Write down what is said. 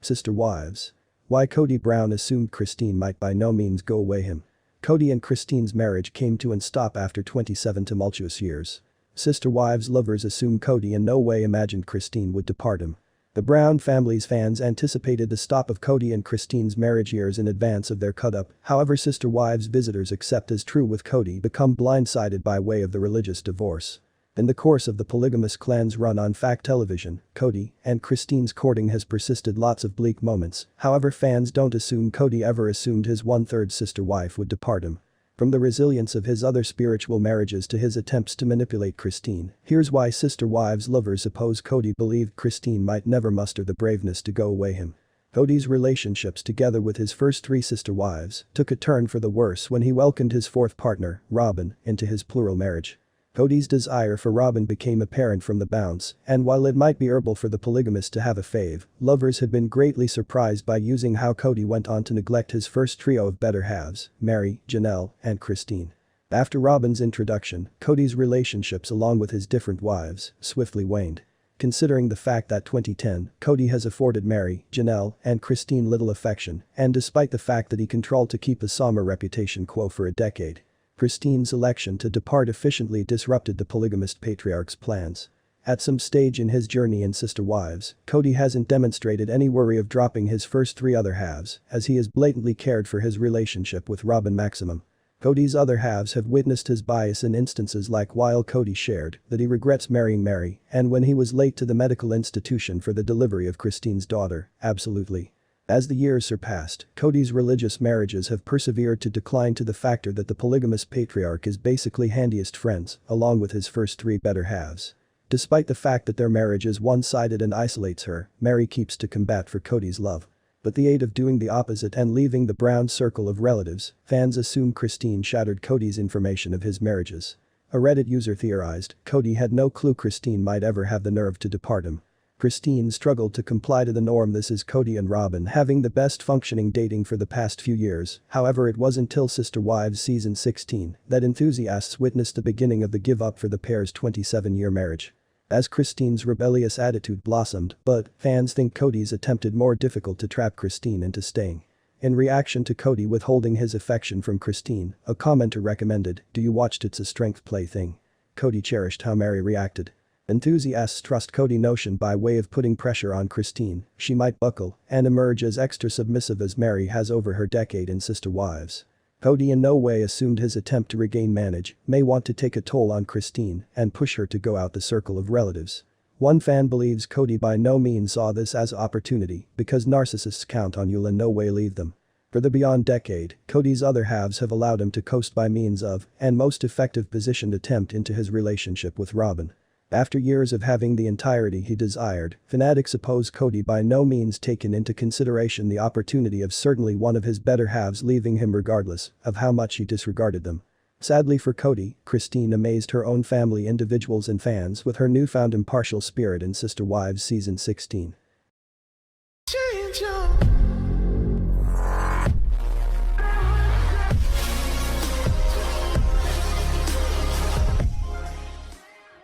Sister Wives. Why Kody Brown assumed Christine might by no means go away him. Kody and Christine's marriage came to an stop after 27 tumultuous years. Sister Wives lovers assume Kody in no way imagined Christine would depart him. The Brown family's fans anticipated the stop of Kody and Christine's marriage years in advance of their cut-up, however Sister Wives visitors accept as true with Kody become blindsided by way of the religious divorce. In the course of the polygamous clan's run on Fact Television, Kody and Christine's courting has persisted lots of bleak moments, however fans don't assume Kody ever assumed his one-third sister wife would depart him. From the resilience of his other spiritual marriages to his attempts to manipulate Christine, here's why Sister Wives lovers suppose Kody believed Christine might never muster the braveness to go away him. Kody's relationships together with his first three sister wives took a turn for the worse when he welcomed his fourth partner, Robin, into his plural marriage. Kody's desire for Robin became apparent from the bounce, and while it might be herbal for the polygamist to have a fave, lovers had been greatly surprised by using how Kody went on to neglect his first trio of better halves, Mary, Janelle, and Christine. After Robin's introduction, Kody's relationships along with his different wives swiftly waned. Considering the fact that 2010, Kody has afforded Mary, Janelle, and Christine little affection, and despite the fact that he controlled to keep a somber reputation quo for a decade. Christine's election to depart efficiently disrupted the polygamist patriarch's plans. At some stage in his journey in Sister Wives, Kody hasn't demonstrated any worry of dropping his first three other halves, as he has blatantly cared for his relationship with Robin maximum. Kody's other halves have witnessed his bias in instances like while Kody shared that he regrets marrying Mary and when he was late to the medical institution for the delivery of Christine's daughter, absolutely. As the years surpassed, Kody's religious marriages have persevered to decline to the factor that the polygamous patriarch is basically handiest friends, along with his first three better halves. Despite the fact that their marriage is one-sided and isolates her, Mary keeps to combat for Kody's love. But the aid of doing the opposite and leaving the Brown circle of relatives, fans assume Christine shattered Kody's information of his marriages. A Reddit user theorized, Kody had no clue Christine might ever have the nerve to depart him. Christine struggled to comply to the norm. This is Kody and Robin having the best functioning dating for the past few years, however it was until Sister Wives season 16 that enthusiasts witnessed the beginning of the give-up for the pair's 27-year marriage. As Christine's rebellious attitude blossomed, but fans think Kody's attempted more difficult to trap Christine into staying. In reaction to Kody withholding his affection from Christine, a commenter recommended, "Do you watched It's a Strength Play thing?" Kody cherished how Mary reacted. Enthusiasts trust Kody notion by way of putting pressure on Christine, she might buckle and emerge as extra submissive as Mary has over her decade in Sister Wives. Kody in no way assumed his attempt to regain manage may want to take a toll on Christine and push her to go out the circle of relatives. One fan believes Kody by no means saw this as an opportunity because narcissists count on you'll in no way leave them. For the beyond decade, Kody's other halves have allowed him to coast by means of and most effective positioned attempt into his relationship with Robin. After years of having the entirety he desired, fanatics oppose Kody by no means taken into consideration the opportunity of certainly one of his better halves leaving him regardless of how much he disregarded them. Sadly for Kody, Christine amazed her own family, individuals and fans with her newfound impartial spirit in Sister Wives season 16.